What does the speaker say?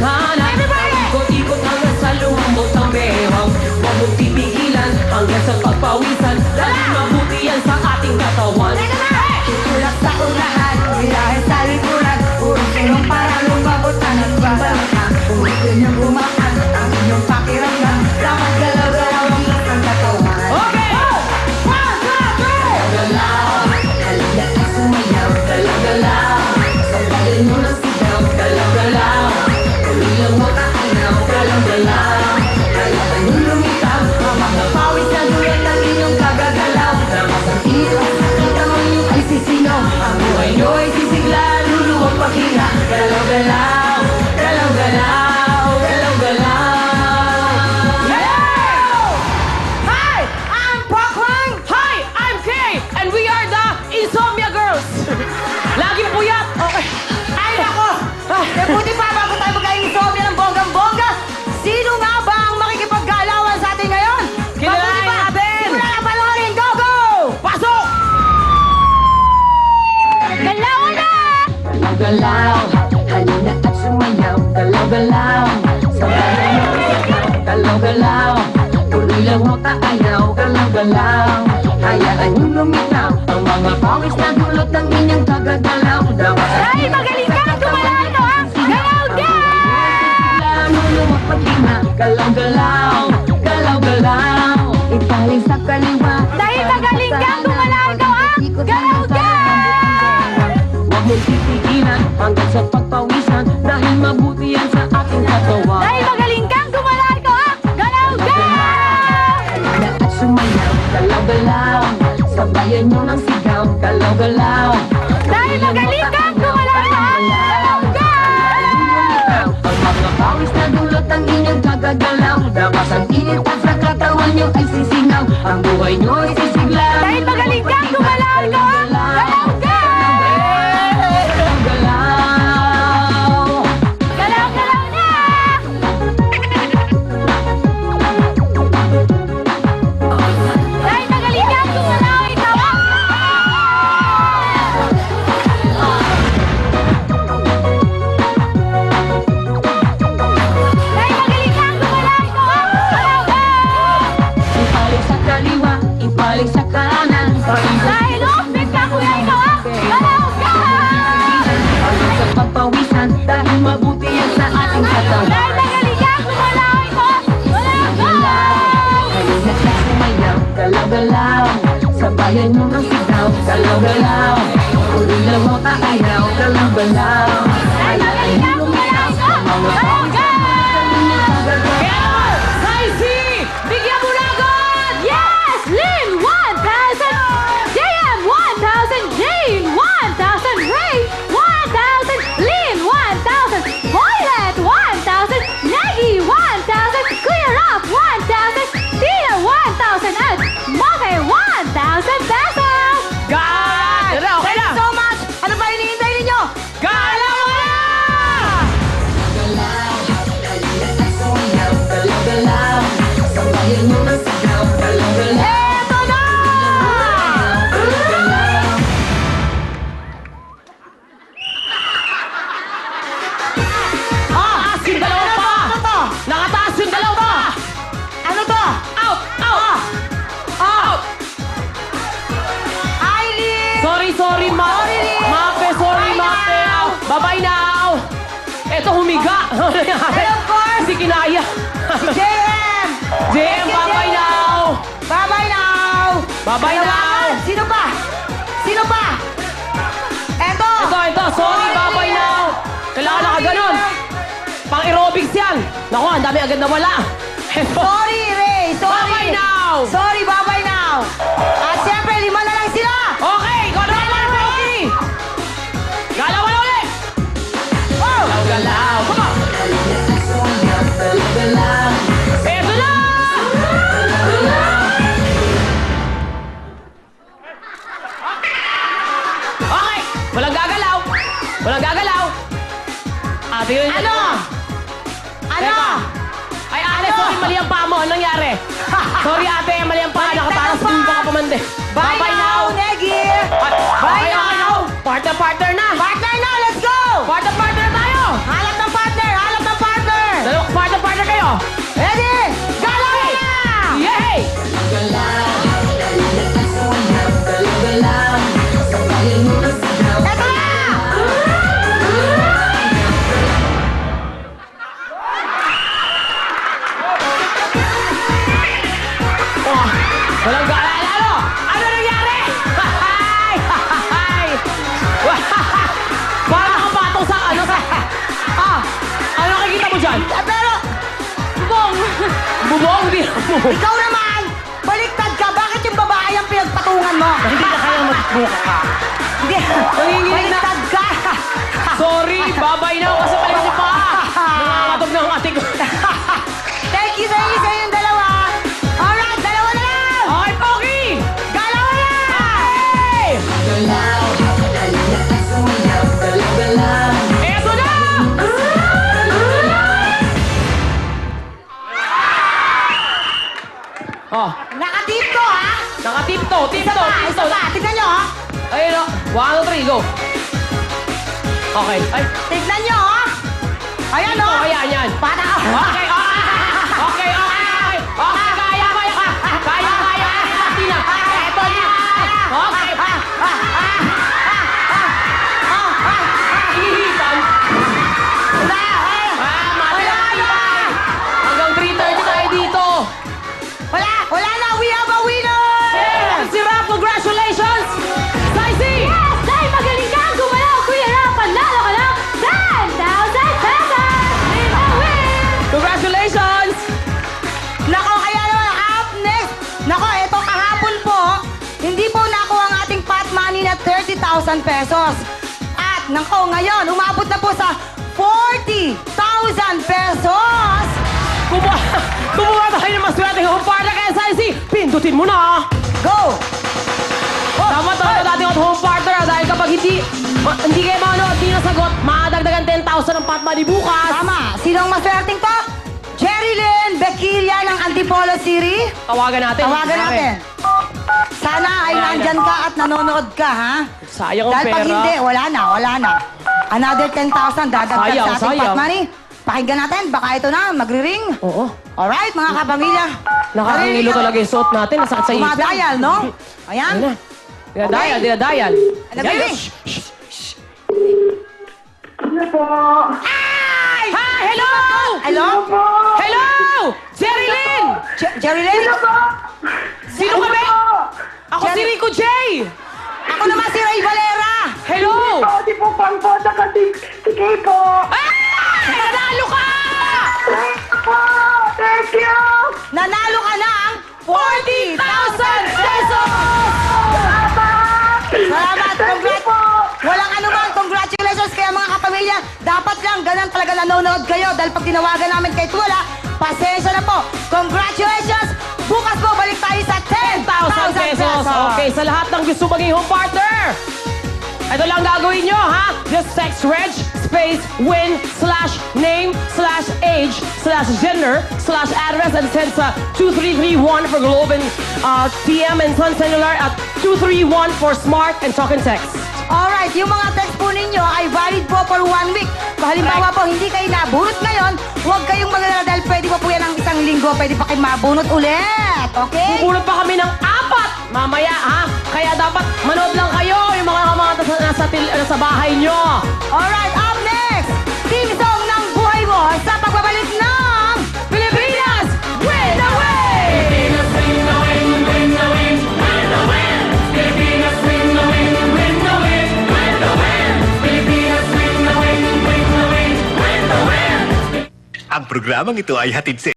kanan. Ikot-ikot hanggang sa lumot ng behang. Huwag mong pipigilan hanggang sa pagpawisan. Dahil mabuti yan sa ating katawan. Tulak sa unahan, dahil sa likuran. Puro sinong para lumabot na nagbabalaka. Kung gusto niyong bumakan, ang inyong pakiramdam. Dapat galaw-galaw ang isang katawan. Okay! Galaw-galaw, halina at sumayaw. Galaw-galaw, sabayan mo ng sigaw. Galaw-galaw, tuloy lang mo kaanaw. Galaw-galaw, kaya kayong lumitaw. Ang mga pawis na dulot ng inyong kagagalaw. Lakas ang tito, kita mo yung ay sisino. Ang buhay nyo ay sisigla, luluwag paghina. Galaw-galaw, galaw-galaw, galaw-galaw. Hi! I'm Brooklyn! Hi, I'm Kay, and we are the Insomnia Girls. Laging puyat. Okay. Ay, nako! Buti pa bago tayo magka-insomnia ng bonggang-bongga. Sino nga ba ang makikipaggalawan sa atin ngayon? Kilalanin Mabuti pa, natin! simula na panoorin! Go, go! Pasok! Galaw na! Galaw-galaw, halina at sumayaw. Galaw-galaw, sabayan mo ang sigaw. Galaw-galaw, tuloy lang mo kaayaw. Galaw-galaw, hayaan yung lumitaw. Ang mga pawis na dulot ng inyong kagagalaw. Ay, magaling ka! Tumalaw ito, ha? Galaw ka! Luluwag paghina. Galaw-galaw, galaw-galaw, ipaling sa kaliwa. Dahil magaling ka! Tumalaw ito, ha? Galaw ka! Huwag mong titigilan hanggang sa pagpawisan. Dahil mabuti yan sa ating katawan. Dahil magaling kang tumalaw ito, ha? Galaw ka! Halina at sumayaw. Galaw-galaw, sabayan nyo ng sigaw. Galaw-galaw, Dahil magaling kang tumalaw ito, ha? Galaw ka! ang mga pawis na dulot ang inyong kagagalaw. Dapat ang init at sa katawan nyo ay sisingaw. Ang buhay nyo ay sisigla. Dahil magaling kang tumalaw ito, ha? Galaw ka! Galaw-galaw. Galaw-galaw na! Dahil magaling kang tumalaw ito, ha? Dahil magaling kang tumalaw ito, ha? Galaw ka! Ipaling sa kaliwa, ipaling sa kanan. Dahil upit ka kuya ito, ha? Galaw ka! Hanggang sa pagpawisan. Dahil mabuti yan sa ating katawan. Dahil magaling kang tumalaw ito, ha? Galaw ka! Halina at sumayaw. Galaw-galaw, sabayan nyo ng sigaw. Galaw-galaw, tuloy lang mo kaayaw. Galaw-galaw, Dahil magaling kang tumalaw ito, galaw ka! Saisi! Bigyan mo na agad! Yes! Lynn, 1,000! JM, 1,000! Jane, 1,000! Ray, 1,000! Lynn, 1,000! Violet, 1,000! Maggie, 1,000! Kuya Rob, 1,000! Tina, 1,000! At Make, 1,000 pesos! God! Okay Thank na! you so much! Ano ba hinihintay ninyo? Galaw mo na! Galaw, halina at sumayaw. Galaw-galaw, sabayan nyo ng sigaw. Galaw-galaw. Eto na! Galaw-galaw. Taas yung dalawa pa! Ano to? Nakataas yung dalawa pa! Ano to? Out! Out! Out! Eileen! Sorry, Sorry, Lynn. Mape, sorry, Bye Mape. now. Bye-bye now. Eto, humiga. And of course, Hindi kinaya. JM! JM, bye-bye now. Bye-bye now! Bye-bye now. Sino pa? Sino pa? Eto! Ito, sorry, bye-bye now. Kailangan nakaganon. Pang aerobics yan. Naku, ang dami agad nawala. Eto. Sorry, Ray! Sorry! Bye-bye now. Sorry, bye-bye now! At siyempre, 5 na lang sila! Okay, galaw na ulit. Galaw na ulit. Oh! Galaw. Come on. Eto na. Okay, walang gagalaw. Walang gagalaw. Ate, yun. Ano? Ano? Teka. Ay, ate, Ano? sorry, mali ang paa mo. Anong nangyari? Sorry, ate, mali ang paa. Nakaparang sa dulo ka pamande. Bye now, Negi! Bye now. now. Partner na. Partner na, let's go! Partner tayo. Halap ng partner! Halap ng partner! mo. Ikaw naman, baliktad ka. Bakit yung babae ang pinagpatungan mo? Hindi na kaya magbuka ka. Hindi. Nanginginig na. Baliktad ka. Sorry, babay na ako kasi pala si pa. Nangangatog na ang ating ko. Thank you sa inyong dalawa. Alright, dalawa na lang. Okay, Pogi! Galaw na! Hey! Galaw, halika at sumayaw, galaw-galaw. Eto na! Oh, Nakatip ko, ha? nakatip to, tip Isa to, pa, tip isa to. pa. Tignan nyo, ha? Ayun o. 1, 2, 3, go. Okay. Ay, Tignan nyo, ha? Ayan, ito, oh. ayan, yan. Para, Okay, okay, okay, okay, kaya, kaya, Tina. Eto na. Okay. Hihipan. Mati na hihipan. Hanggang 3:30 tayo dito. Wala na. We have a winner! Si Rap, congratulations! Saisi! Yes! Dahil magaling kang gumalaw, Kuya Rap, panalo ka ng 10,000 pesos! In a win! Congratulations! Nako, kaya naman, up next. Nako, eto kahapon po, hindi po nakuha ang ating pot money na 30,000 pesos. At nako, ngayon, umabot na po sa 40,000 pesos. Kumuha tayo ng maswerteng home partner kaya Saisi, pindutin mo na! Go! Tama natin ang home partner dahil kapag hindi kayo manood, hindi nasagot, makadagdagan 10,000 ang pot money bukas. Tama. Sino ang maswerteng to? Jerry Lynn Bequilla ng Antipolo City. Tawagan natin. Tawagan natin. Sana ay Wala na. nandyan ka at nanonood ka, ha? Sayang ang Dahil pag pera. hindi, wala na. Another 10,000 dadagdag Sayang, sa ating sayang. pot money. Pakinggan natin, baka ito na, magri-ring. Oo. Alright, mga kapamilya. Nakakangilo talaga yung suot natin. Nasakit sa isip. Umadayal, no? Ayan na. Ayan. Dinadayal. Nag-ring. Ay! Hi! Hello! Hello? Hello! Jerry Lynn! Jerry Lynn? Sino ka ba? Ako si Rico J! Ako naman si Ray Valera. Hello! Di po pang po, saka sige po. Ay! Nanalo ka! Thank you! Nanalo ka ng 40,000 pesos! Salamat, congrats. Walang anuman, congratulations kaya mga kapamilya. Dapat lang, ganun talaga nanonood kayo dahil pag tinawagan namin kahit wala, pasensya na po. Congratulations! Bukas po, balik tayo sa 10,000 pesos! Okay, sa lahat ng gusto maging home partner! Ito lang gagawin nyo, ha? Just text reg, space, win, /name, /age, /gender, /address, and send sa 2331 for Globe and TM and Sun Cellular at 231 for Smart and Talk and Text. Alright, yung mga text po ninyo ay valid po for 1 week. Kung halimbawa po, hindi kayo nabunot ngayon, huwag kayong magalala dahil pwede pa po yan ng isang linggo, pwede pa kayo mabunot ulit. Okay? Bubulot pa kami ng 4 mamaya, ha? Kaya dapat manood lang kayo yung mga nasa bahay nyo. Alright, up next, team song ng buhay mo sa pagbabalik ng Pilipinas, win away! Ang programang ito ay hatid sa